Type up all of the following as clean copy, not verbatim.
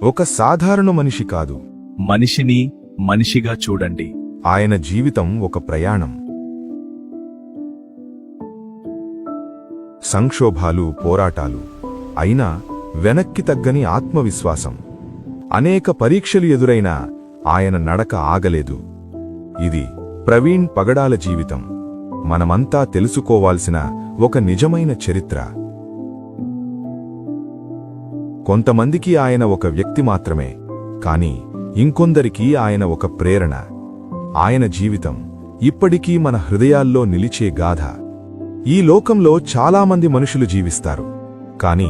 ఒక సాధారణ మనిషి కాదు, మనిషిని మనిషిగా చూడండి. ఆయన జీవితం ఒక ప్రయాణం. సంక్షోభాలు, పోరాటాలు, అయినా వెనక్కి తగ్గని ఆత్మవిశ్వాసం. అనేక పరీక్షలు ఎదురైనా ఆయన నడక ఆగలేదు. ఇది ప్రవీణ్ పగడాల జీవితం. మనమంతా తెలుసుకోవాల్సిన ఒక నిజమైన చరిత్ర. కొంతమందికి ఆయన ఒక వ్యక్తి మాత్రమే, కాని ఇంకొందరికి ఆయన ఒక ప్రేరణ. ఆయన జీవితం ఇప్పటికీ మన హృదయాల్లో నిలిచే గాథ. ఈ లోకంలో చాలామంది మనుషులు జీవిస్తారు, కాని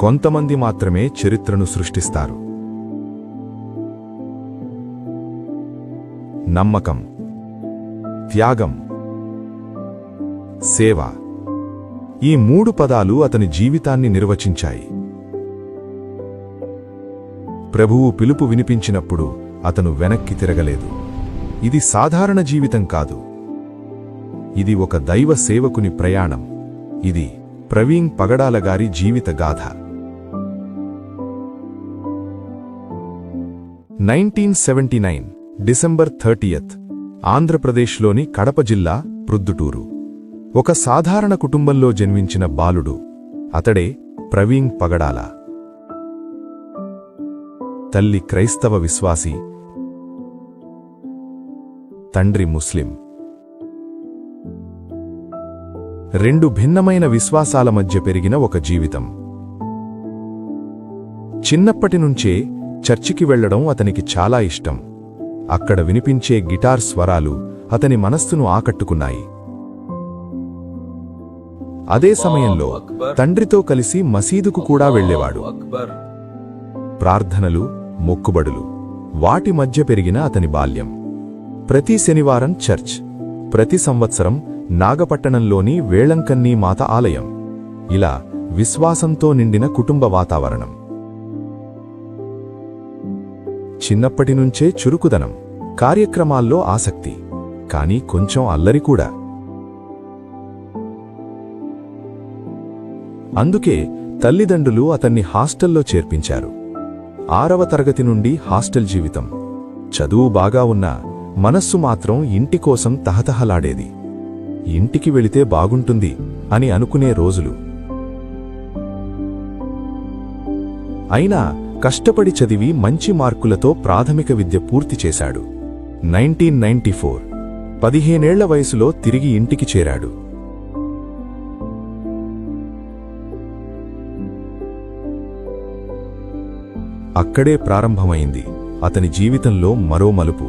కొంతమంది మాత్రమే చరిత్రను సృష్టిస్తారు. నమ్మకం, త్యాగం, సేవ, ఈ మూడు పదాలు అతని జీవితాన్ని నిర్వచించాయి. ప్రభువు పిలుపు వినిపించినప్పుడు అతను వెనక్కి తిరగలేదు. ఇది సాధారణ జీవితం కాదు, ఇది ఒక దైవ సేవకుని ప్రయాణం. ఇది ప్రవీణ్ పగడాల గారి జీవిత గాథ. 1979 డిసెంబర్ 30 ఆంధ్రప్రదేశ్లోని కడప జిల్లా ప్రొద్దుటూరు. ఒక సాధారణ కుటుంబంలో జన్మించిన బాలుడు అతడే ప్రవీణ్ పగడాల. తల్లి క్రైస్తవ విశ్వాసి, తండ్రి ముస్లిం. రెండు భిన్నమైన విశ్వాసాల మధ్య పెరిగిన ఒక జీవితం. చిన్నప్పటినుంచే చర్చికి వెళ్లడం అతనికి చాలా ఇష్టం. అక్కడ వినిపించే గిటార్ స్వరాలు అతని మనస్సును ఆకట్టుకున్నాయి. అదే సమయంలో తండ్రితో కలిసి మసీదుకు కూడా వెళ్లేవాడు. ప్రార్థనలు, మొక్కుబడులు, వాటి మధ్య పెరిగిన అతని బాల్యం. ప్రతి శనివారం చర్చ్, ప్రతి సంవత్సరం నాగపట్టణంలోని వేళంకన్నీ మాత ఆలయం. ఇలా విశ్వాసంతో నిండిన కుటుంబ వాతావరణం. చిన్నప్పటినుంచే చురుకుదనం, కార్యక్రమాల్లో ఆసక్తి, కానీ కొంచెం అల్లరి కూడా. అందుకే తల్లిదండ్రులు అతన్ని హాస్టల్లో చేర్పించారు. 6వ తరగతి నుండి హాస్టల్ జీవితం. చదువు బాగా ఉన్నా మనస్సు మాత్రం ఇంటి కోసం తహతహలాడేది. ఇంటికి వెళితే బాగుంటుంది అని అనుకునే రోజులు. అయినా కష్టపడి చదివి మంచి మార్కులతో ప్రాథమిక విద్య పూర్తి చేశాడు. 1994 15 ఏళ్ల వయసులో తిరిగి ఇంటికి చేరాడు. అక్కడే ప్రారంభమైంది అతని జీవితంలో మరో మలుపు.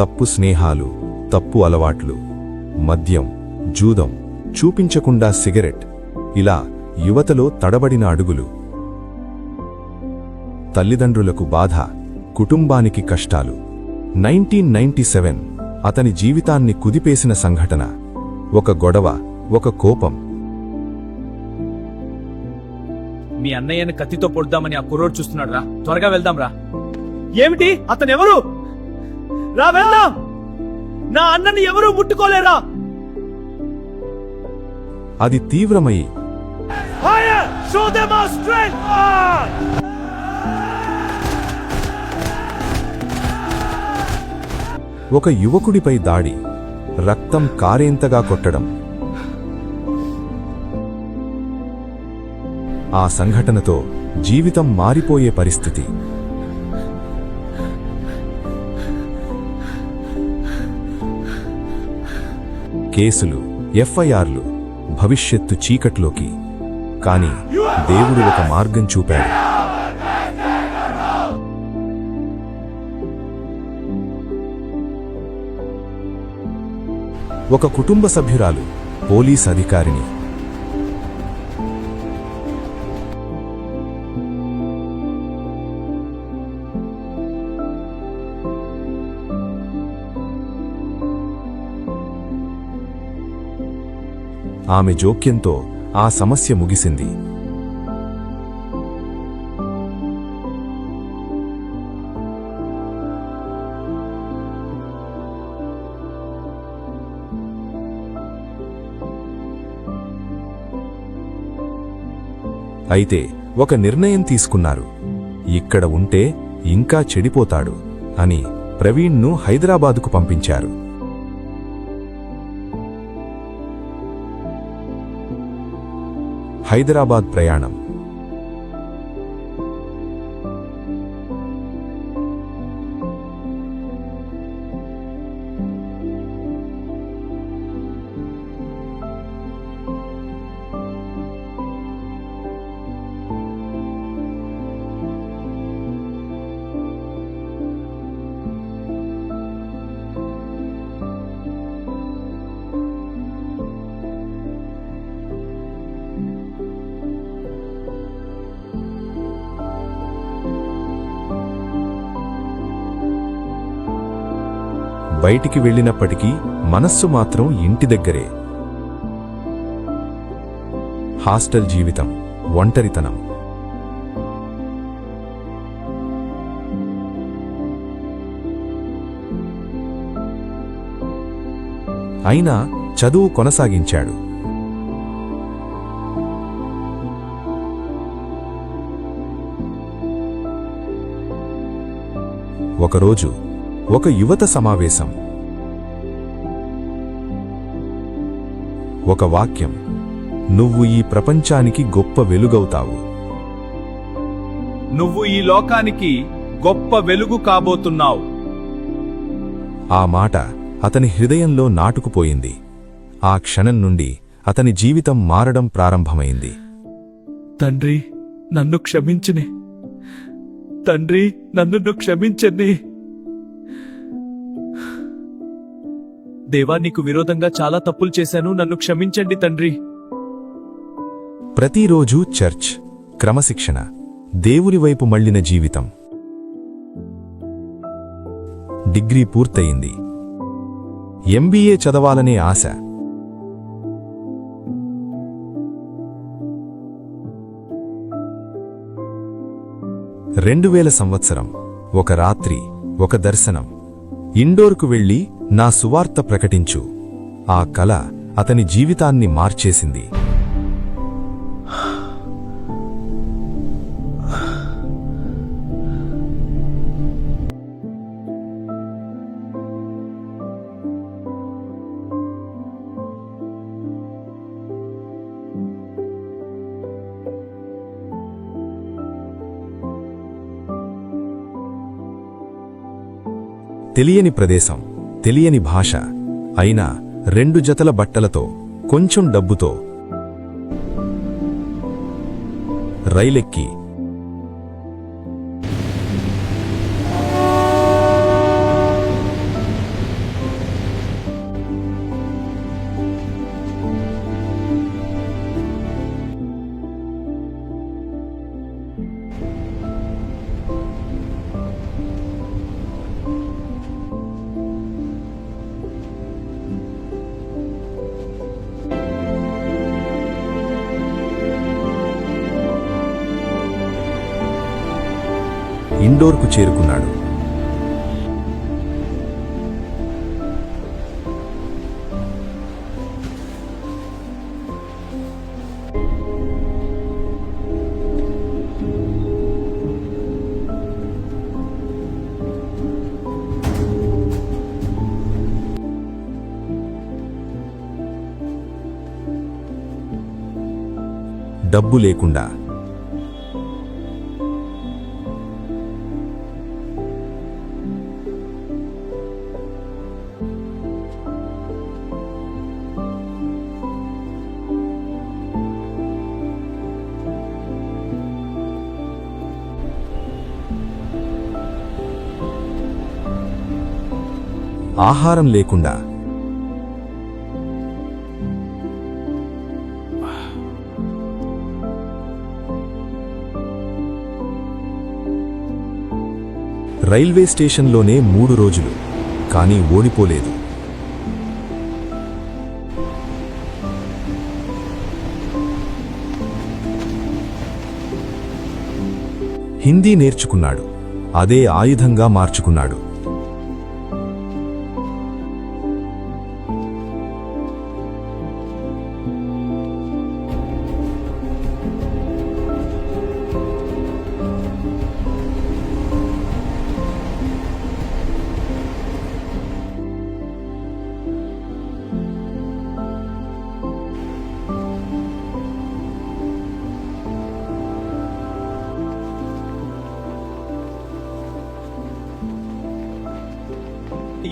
తప్పు స్నేహాలు, తప్పు అలవాట్లు, మద్యం, జూదం, చూపించకుండా సిగరెట్, ఇలా యువతలో తడబడిన అడుగులు. తల్లిదండ్రులకు బాధ, కుటుంబానికి కష్టాలు. 1997 అతని జీవితాన్ని కుదిపేసిన సంఘటన. ఒక గొడవ, ఒక కోపం. మీ అన్నయ్యని కత్తితో పొడుద్దామని ఆ కుర్రోడు చూస్తున్నాడు రా. త్వరగా వెళ్దాం రా. ఏమిటి? అతనెవరు? రా వెళ్దాం. నా అన్నని ఎవరూ ముట్టుకోలేరా? అది తీవ్రమై ఒక యువకుడిపై దాడి, రక్తం కారేంతగా కొట్టడం. ఆ సంఘటనతో జీవితం మారిపోయే పరిస్థితి. కేసులు, ఎఫ్ఐఆర్లు, భవిష్యత్తు చీకట్లోకి. కాని దేవుడు ఒక మార్గం చూపాడు. ఒక కుటుంబ సభ్యురాలు, పోలీస్ అధికారిని. ఆమె జోక్యంతో ఆ సమస్య ముగిసింది. అయితే ఒక నిర్ణయం తీసుకున్నారు. ఇక్కడ ఉంటే ఇంకా చెడిపోతాడు అని ప్రవీణ్ను హైదరాబాదుకు పంపించారు. హైదరాబాద్ ప్రయాణం. బయటికి వెళ్ళినప్పటికీ మనస్సు మాత్రం ఇంటి దగ్గరే. హాస్టల్ జీవితం, ఒంటరితనం. అయినా చదువు కొనసాగించాడు. ఒకరోజు ఒక యువత సమావేశం. ఒక వాక్యం, నువ్వు ఈ ప్రపంచానికి గొప్ప వెలుగవుతావు. నువ్వు ఈ లోకానికి గొప్ప వెలుగు కాబోతున్నావు. ఆ మాట అతని హృదయంలో నాటుకుపోయింది. ఆ క్షణం నుండి అతని జీవితం మారడం ప్రారంభమైంది. తండ్రి నన్ను క్షమించని, తండ్రి నన్ను క్షమించని. దేవా, నీకు విరోధంగా చాలా తప్పులు చేశాను, నన్ను క్షమించండి తండ్రి. ప్రతిరోజూ చర్చ్, క్రమశిక్షణ, దేవుని వైపు మళ్లిన జీవితం. డిగ్రీ పూర్తయింది. ఎంబీఏ చదవాలనే ఆశ. 2000 సంవత్సరం. ఒక రాత్రి, ఒక దర్శనం. ఇండోర్కు వెళ్లి నా సువార్త ప్రకటించు. ఆ కల అతని జీవితాన్ని మార్చేసింది. తెలియని ప్రదేశం, తెలియని భాష, అయినా 2 జతల బట్టలతో, కొంచెం డబ్బుతో రైలెక్కి ఇండోర్కు చేరుకున్నాడు. డబ్బు లేకుండా. ఆహారం లేకుండా. రైల్వే స్టేషన్లోనే 3 రోజులు, కానీ ఓడిపోలేదు. హిందీ నేర్చుకున్నాడు. అదే ఆయుధంగా మార్చుకున్నాడు.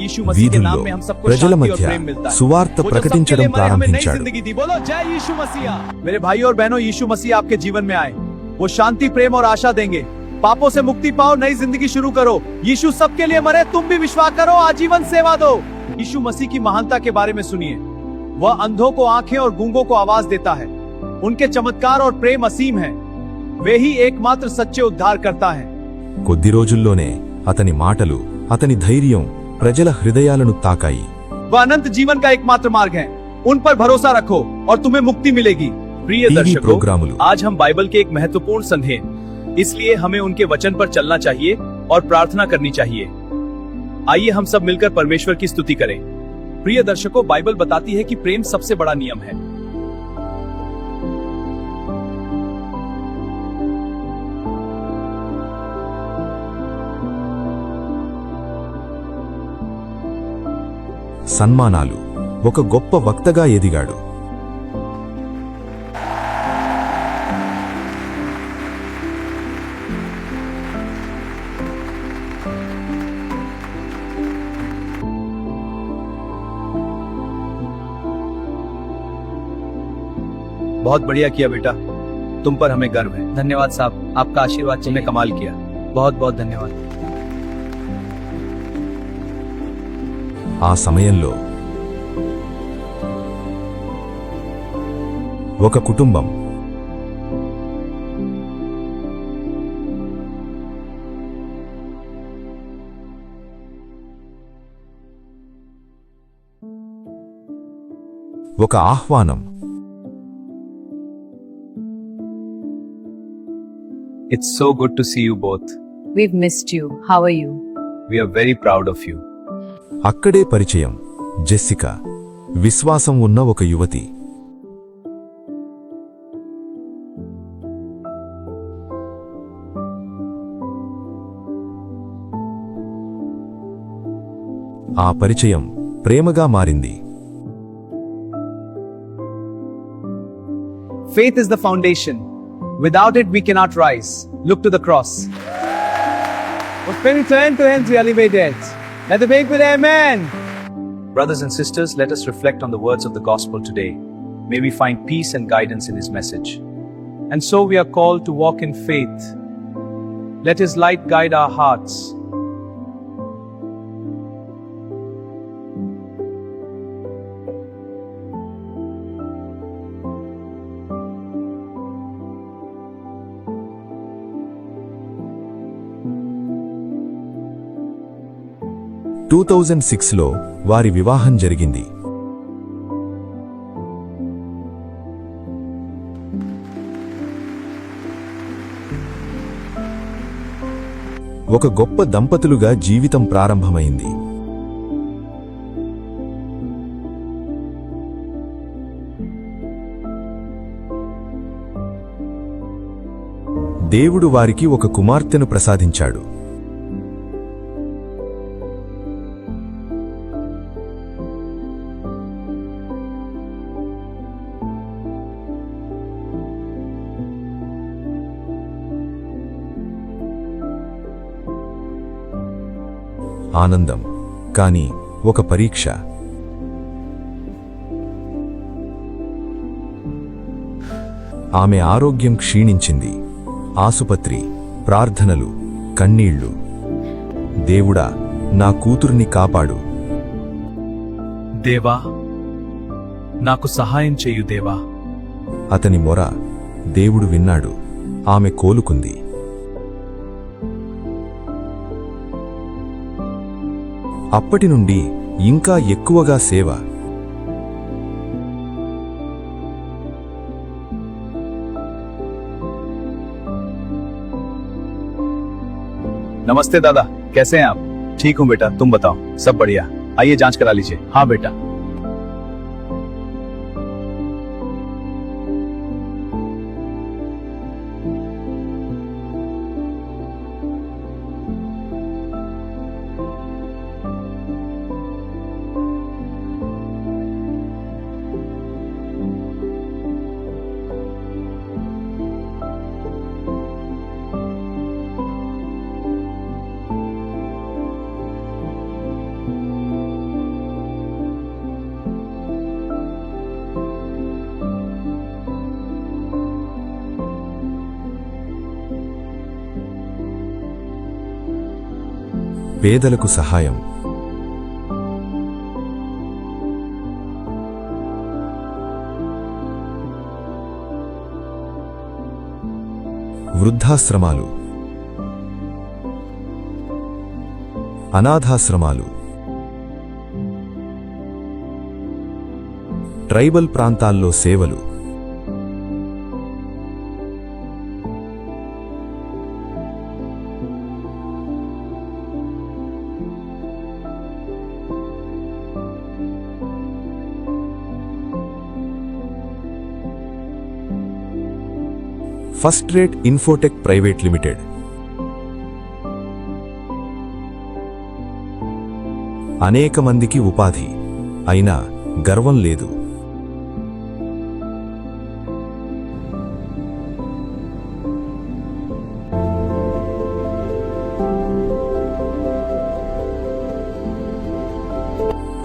यीशु मसीह के नाम వీధుల్లో में हम सबको ప్రజల शांति और మధ్య प्रेम मिलता है। సువార్త वो जो सबके ప్రకటించడం लिए मरे, हमें नई ప్రారంభించాడు. जिंदगी दी। बोलो जय यीशु मसीह। मेरे भाइयों और बहनों, यीशु मसीह आपके जीवन में आए, वो शांति, प्रेम और आशा देंगे। पापों से मुक्ति पाओ, नई जिंदगी शुरू करो। यीशु सबके लिए मरे, तुम भी विश्वास करो, आजीवन सेवा दो। यीशु मसीह की महानता के बारे में सुनिए। वह अंधों को आंखें और गूंगों को आवाज देता है। उनके चमत्कार और प्रेम असीम है। वे ही एकमात्र सच्चे उद्धार करता है। కొద్ది రోజుల్లోనే అతని మాటలు, అతని ధైర్యం ప్రజల హృదయాలను తాకాయి. वह अनंत जीवन का एकमात्र मार्ग है। उन पर भरोसा रखो और तुम्हें मुक्ति मिलेगी। प्रिय टीवी दर्शकों, प्रोग्रामुలు, आज हम बाइबल के एक महत्वपूर्ण संदेश, इसलिए हमें उनके वचन पर चलना चाहिए और प्रार्थना करनी चाहिए। आइए हम सब मिलकर परमेश्वर की स्तुति करें। प्रिय दर्शकों, बाइबल बताती है कि प्रेम सबसे बड़ा नियम है। సన్మానాలు. ఒక గొప్ప వక్తగా ఎదిగాడు. बहुत बढ़िया किया बेटा, तुम पर हमें गर्व है। धन्यवाद साहब, आपका आशीर्वाद तुमने चाहिए। कमाल किया। बहुत बहुत धन्यवाद। ఆ సమయంలో ఒక కుటుంబం ఒక ఆహ్వానం. It's so good to see you both. We've missed you. How are you? We are very proud of you. అక్కడే పరిచయం. జెస్సికా, విశ్వాసం ఉన్న ఒక యువతి. ఆ పరిచయం ప్రేమగా మారింది. Faith is the foundation. Without it, we cannot rise. Look to the cross. What when we turn to Him, we elevate it. Let the faith with Amen. Brothers and sisters, let us reflect on the words of the gospel today. May we find peace and guidance in His message. And so we are called to walk in faith. Let His light guide our hearts. టూ 2006లో వారి వివాహం జరిగింది. ఒక గొప్ప దంపతులుగా జీవితం ప్రారంభమైంది. దేవుడు వారికి ఒక కుమార్తెను ప్రసాదించాడు. ఆనందం, కాని ఒక పరీక్ష. ఆమె ఆరోగ్యం క్షీణించింది. ఆసుపత్రి, ప్రార్థనలు, కన్నీళ్లు. దేవుడా, నా కూతుర్ని కాపాడు. దేవా, నాకు సహాయం చేయు దేవా. అతని మొర దేవుడు విన్నాడు. ఆమె కోలుకుంది. అప్పటి నుండి ఇంకా ఎక్కువగా సేవ. नमस्ते दादा, कैसे हैं आप? ठीक हूँ बेटा, तुम बताओ। सब बढ़िया। आइए जांच करा लीजिए। हाँ बेटा। పేదలకు సహాయం, వృద్ధాశ్రమాలు, అనాథాశ్రమాలు, ట్రైబల్ ప్రాంతాల్లో సేవలు, first rate Infotech private limited, అనేక మందికి ఉపాధి, అయినా గర్వం లేదు.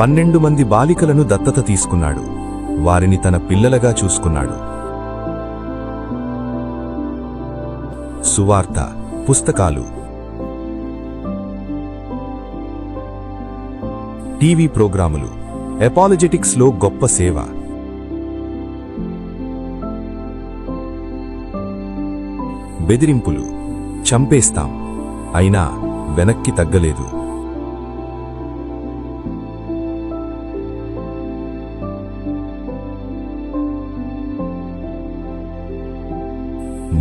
పన్నెండు మంది బాలికలను దత్తత తీసుకున్నాడు, వారిని తన పిల్లలుగా చూసుకున్నాడు. సువార్త, పుస్తకాలు, టీవీ ప్రోగ్రాములు, అపాలజెటిక్స్లో గొప్ప సేవ, బెదిరింపులు, చంపేస్తాం, అయినా వెనక్కి తగ్గలేదు.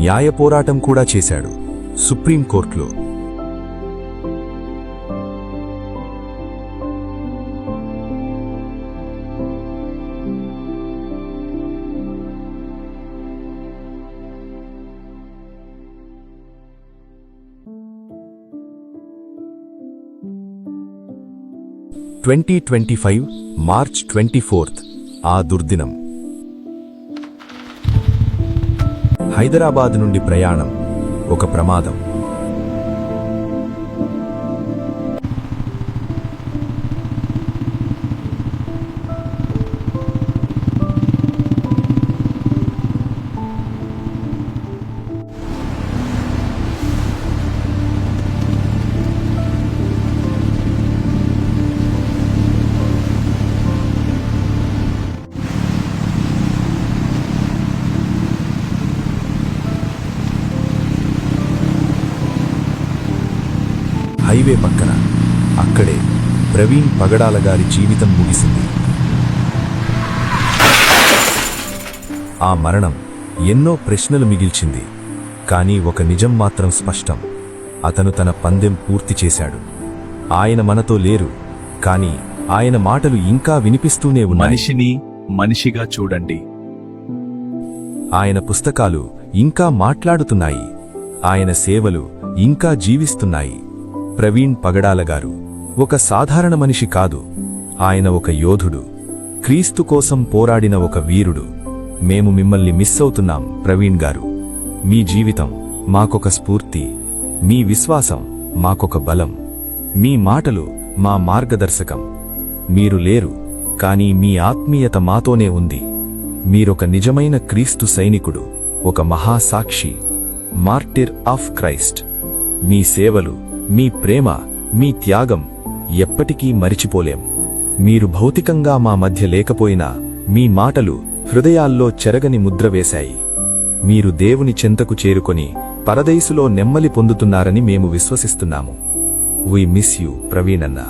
న్యాయ పోరాటం కూడా చేశాడు, సుప్రీంకోర్టులో. మార్చ్ 24 ఆ దుర్దినం. హైదరాబాద్ నుండి ప్రయాణం, ఒక ప్రమాదం. హైవే పక్కన, అక్కడే ప్రవీణ్ పగడాల గారి జీవితం ముగిసింది. ఆ మరణం ఎన్నో ప్రశ్నలు మిగిల్చింది, కానీ ఒక నిజం మాత్రం స్పష్టం: అతను తన పందెం పూర్తి చేశాడు. ఆయన మనతో లేరు, కానీ ఆయన మాటలు ఇంకా వినిపిస్తూనే ఉన్నాయి. మనిషిని మనిషిగా చూడండి. ఆయన పుస్తకాలు ఇంకా మాట్లాడుతున్నాయి, ఆయన సేవలు ఇంకా జీవిస్తున్నాయి. ప్రవీణ్ పగడాల గారు ఒక సాధారణ మనిషి కాదు, ఆయన ఒక యోధుడు, క్రీస్తు కోసం పోరాడిన ఒక వీరుడు. మేము మిమ్మల్ని మిస్ అవుతున్నాం ప్రవీణ్ గారు. మీ జీవితం మాకొక స్ఫూర్తి, మీ విశ్వాసం మాకొక బలం, మీ మాటలు మా మార్గదర్శకం. మీరు లేరు, కానీ మీ ఆత్మీయత మాతోనే ఉంది. మీరొక నిజమైన క్రీస్తు సైనికుడు, ఒక మహాసాక్షి, మార్టిర్ ఆఫ్ క్రైస్ట్. మీ సేవలు, మీ ప్రేమ, మీ త్యాగం ఎప్పటికీ మరిచిపోలేం. మీరు భౌతికంగా మా మధ్య లేకపోయినా మీ మాటలు హృదయాల్లో చెరగని ముద్ర వేశాయి. మీరు దేవుని చెంతకు చేరుకొని పరదైసులో నెమ్మలి పొందుతున్నారని మేము విశ్వసిస్తున్నాము. We miss you ప్రవీణన్న.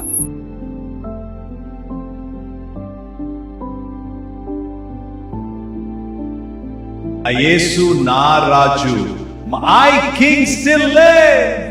యేసు నా రాజు, మై కింగ్ స్టిల్ లివ్స్.